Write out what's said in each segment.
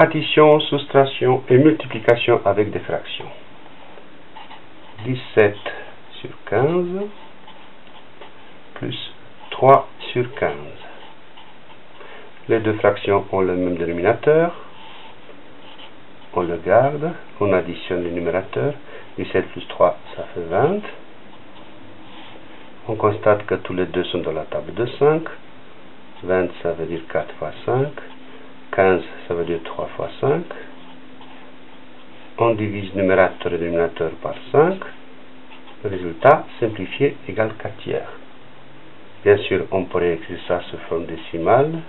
Addition, soustraction et multiplication avec des fractions. 17 sur 15 plus 3 sur 15. Les deux fractions ont le même dénominateur. On le garde. On additionne les numérateurs. 17 plus 3, ça fait 20. On constate que tous les deux sont dans la table de 5. 20, ça veut dire 4 fois 5. 15, ça veut dire 3 fois 5. On divise numérateur et dénominateur par 5. Le résultat, simplifié, égale 4 tiers. Bien sûr, on pourrait écrire ça sous forme décimale.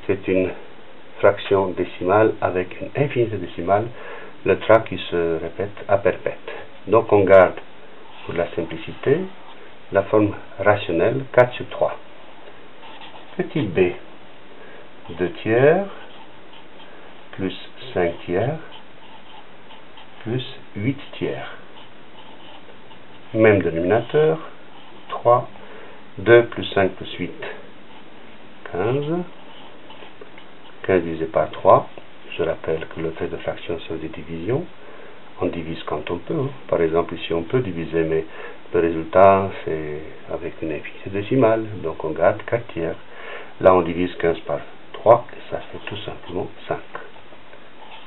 C'est une fraction décimale avec une infinité décimale, le trait qui se répète à perpète. Donc on garde, pour la simplicité, la forme rationnelle 4 sur 3. Petit b, 2 tiers, plus 5 tiers, plus 8 tiers. Même dénominateur, 3, 2 plus 5 plus 8, 15. 15 divisé par 3, je rappelle que le trait de fraction sont des divisions. On divise quand on peut. Par exemple, ici on peut diviser, mais le résultat c'est avec une infinité décimale, donc on garde 4 tiers. Là on divise 15 par 3, et ça fait tout simplement 5.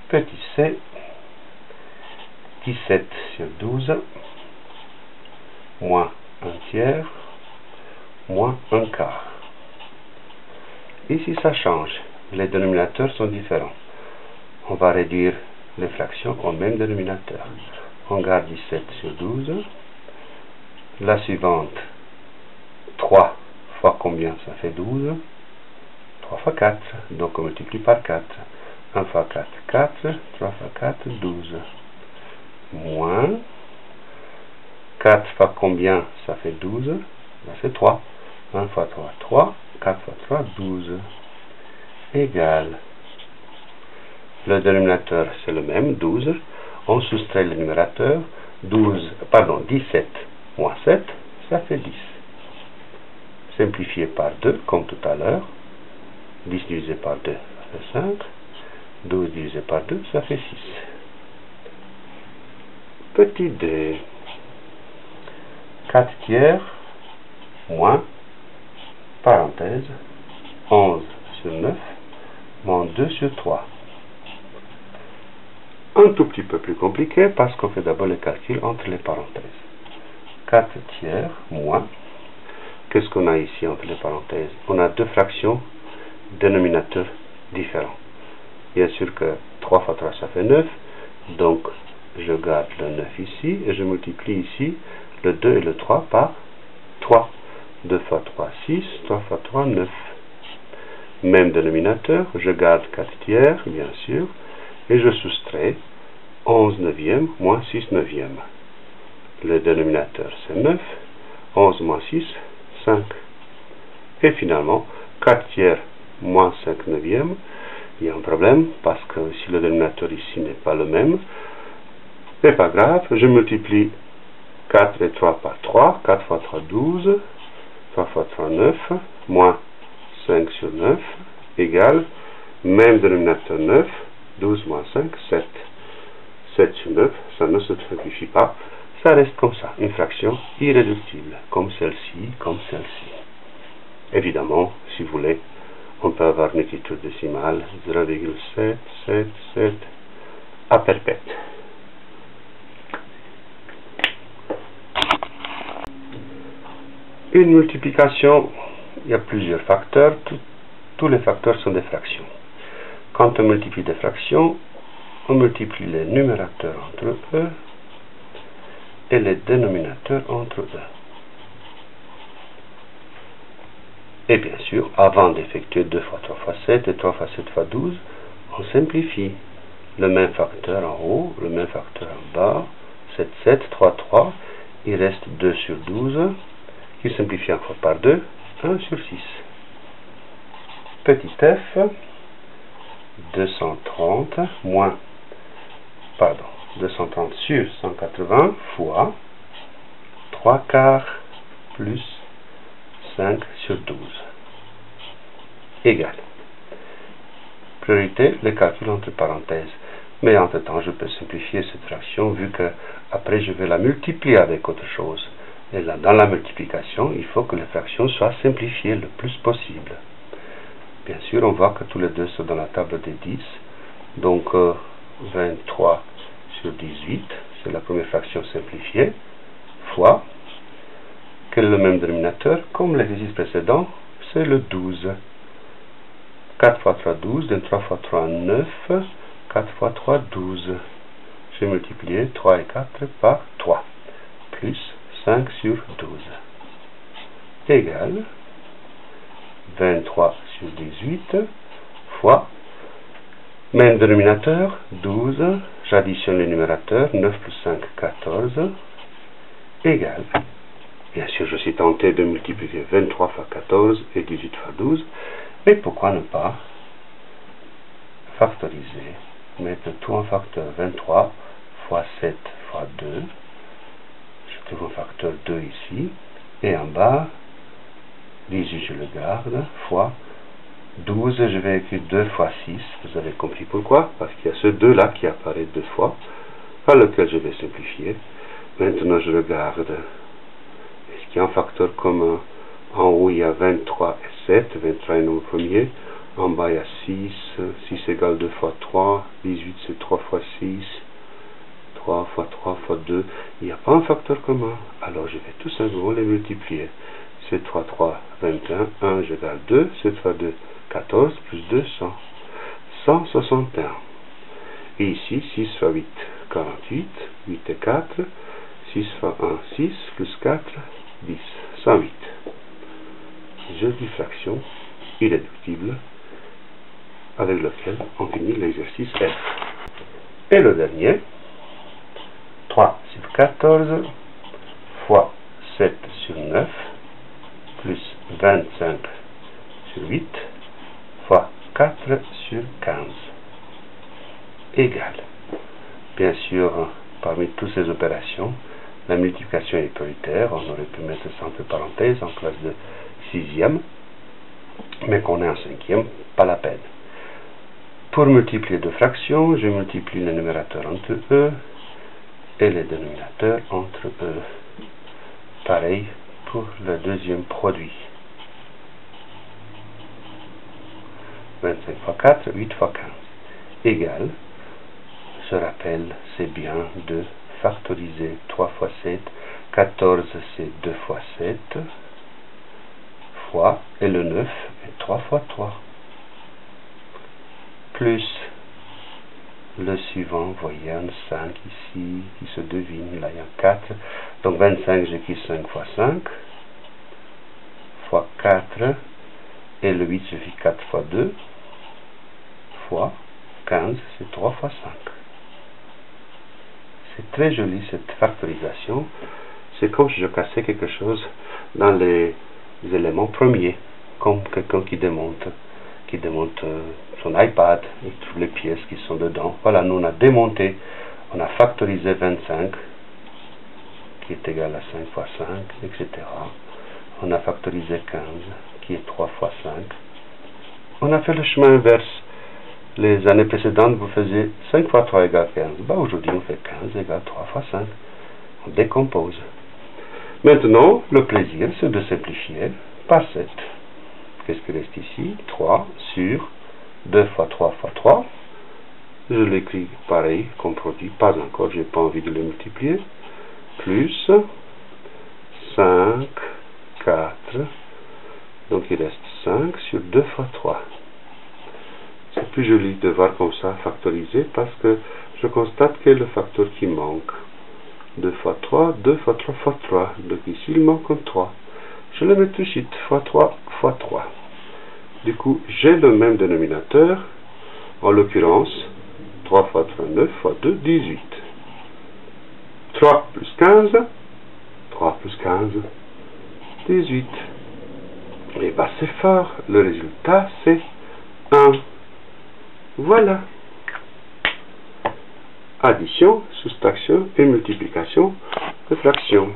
Petit c, 17 sur 12, moins 1 tiers, moins 1 quart. Ici ça change. Les dénominateurs sont différents. On va réduire les fractions au même dénominateur. On garde 17 sur 12. La suivante, 3 fois combien? Ça fait 12. 3 fois 4. Donc on multiplie par 4. 1 fois 4, 4. 3 fois 4, 12. Moins 4 fois combien? Ça fait 12. Ça fait 3. 1 fois 3, 3. 4 fois 3, 12. Égal. Le dénominateur c'est le même, 12. On soustrait le numérateur. 17 moins 7, ça fait 10. Simplifié par 2, comme tout à l'heure. 10 divisé par 2, ça fait 5. 12 divisé par 2, ça fait 6. Petit d. 4 tiers moins, parenthèse, 11 sur 9, moins 2 sur 3. Un tout petit peu plus compliqué parce qu'on fait d'abord le calcul entre les parenthèses. 4 tiers moins, qu'est-ce qu'on a ici entre les parenthèses? On a deux fractions, dénominateurs différents. Bien sûr que 3 fois 3 ça fait 9, donc je garde le 9 ici et je multiplie ici le 2 et le 3 par 3. 2 fois 3, 6, 3 fois 3, 9. Même dénominateur, je garde 4 tiers, bien sûr, et je soustrais 11 neuvièmes moins 6 neuvièmes. Le dénominateur c'est 9, 11 moins 6, 5. Et finalement, 4 tiers moins 5 neuvièmes, il y a un problème, parce que si le dénominateur ici n'est pas le même, c'est pas grave, je multiplie 4 et 3 par 3, 4 fois 3, 12, 3 fois 3, 9, moins 5 sur 9, égale, même dénominateur 9, 12 moins 5, 7. 7 sur 9, ça ne se simplifie pas, ça reste comme ça, une fraction irréductible, comme celle-ci, comme celle-ci. Évidemment, si vous voulez, on peut avoir une écriture décimale, 0,777 à perpète. Une multiplication, il y a plusieurs facteurs, tous les facteurs sont des fractions. Quand on multiplie des fractions, on multiplie les numérateurs entre eux et les dénominateurs entre eux. Et bien sûr, avant d'effectuer 2 fois 3 fois 7 et 3 fois 7 fois 12, on simplifie. Le même facteur en haut, le même facteur en bas, 7, 7, 3, 3, il reste 2 sur 12, qui simplifie encore par 2, 1 sur 6. Petit f, 230 230 sur 180 fois 3 quarts plus 5 sur 12 égale priorité les calculs entre parenthèses. Mais entre-temps, je peux simplifier cette fraction vu que après je vais la multiplier avec autre chose. Et là, dans la multiplication, il faut que les fractions soient simplifiées le plus possible. Bien sûr, on voit que tous les deux sont dans la table des 10. Donc, 23 sur 18, c'est la première fraction simplifiée, fois, quel est le même dénominateur, comme l'exercice précédent, c'est le 12. 4 fois 3, 12, donc 3 fois 3, 9, 4 fois 3, 12. J'ai multiplié 3 et 4 par 3, plus 5 sur 12, égale 23 sur 18, fois, même dénominateur, 12, j'additionne les numérateurs, 9 plus 5, 14, égale, bien sûr je suis tenté de multiplier 23 fois 14 et 18 fois 12, mais pourquoi ne pas factoriser, mettre tout en facteur 23 fois 7 fois 2, je trouve un facteur 2 ici, et en bas, 18 je le garde, fois 12, je vais écrire 2 fois 6, vous avez compris pourquoi, parce qu'il y a ce 2 là qui apparaît deux fois, par lequel je vais simplifier. Maintenant je regarde, est-ce qu'il y a un facteur commun? En haut il y a 23 et 7, 23 est le nombre premier, en bas il y a 6, 6 égale 2 fois 3, 18 c'est 3 fois 6, 3 fois 3 fois 2, il n'y a pas un facteur commun, alors je vais tout simplement les multiplier. 7 fois 3, 21, 1 égale 2, 7 fois 2, 14, plus 2, 100, 161. Et ici, 6 fois 8, 48, 8 et 4, 6 fois 1, 6, plus 4, 10, 108. Jolie fraction irréductible avec lequel on finit l'exercice F. Et le dernier, 3 sur 14 fois 7 sur 9 plus 25 sur 8 fois 4 sur 15 égale. Bien sûr, parmi toutes ces opérations, la multiplication est prioritaire. On aurait pu mettre ça entre parenthèses en classe de 6e, mais qu'on est en 5e, pas la peine. Pour multiplier deux fractions, je multiplie les numérateurs entre eux et les dénominateurs entre eux. Pareil pour le deuxième produit. 25 fois 4, 8 fois 15. Égal, je rappelle, c'est bien de factoriser 3 fois 7, 14 c'est 2 fois 7, fois, et le 9 est 3 fois 3. Plus le suivant, vous voyez un 5 ici qui se devine, là il y a 4, donc 25 j'écris 5 fois 5, fois 4, et le 8 je fais 4 fois 2, fois 15, c'est 3 fois 5. C'est très joli cette factorisation, c'est comme si je cassais quelque chose dans les éléments premiers, comme quelqu'un qui démonte son iPad et toutes les pièces qui sont dedans. Voilà, nous on a démonté, on a factorisé 25 qui est égal à 5 fois 5, etc. On a factorisé 15 qui est 3 fois 5. On a fait le chemin inverse. Les années précédentes, vous faisiez 5 fois 3 égale 15. Bah, aujourd'hui, on fait 15 égale 3 fois 5. On décompose. Maintenant, le plaisir, c'est de simplifier par 7. Qu'est-ce qui reste ici? 3 sur 2 fois 3 fois 3. Je l'écris pareil comme produit, pas encore, j'ai pas envie de le multiplier. Plus 5, 4. Donc il reste 5 sur 2 fois 3. C'est plus joli de voir comme ça, factorisé, parce que je constate que le facteur qui manque. 2 fois 3, 2 fois 3 fois 3. Donc ici il manque un 3. Je le mets tout de suite, fois 3 fois 3. Du coup, j'ai le même dénominateur, en l'occurrence, 3 fois 3, 9 fois 2, 18. 3 plus 15, 3 plus 15, 18. Et bien c'est fort, le résultat c'est 1. Voilà. Addition, soustraction et multiplication de fractions.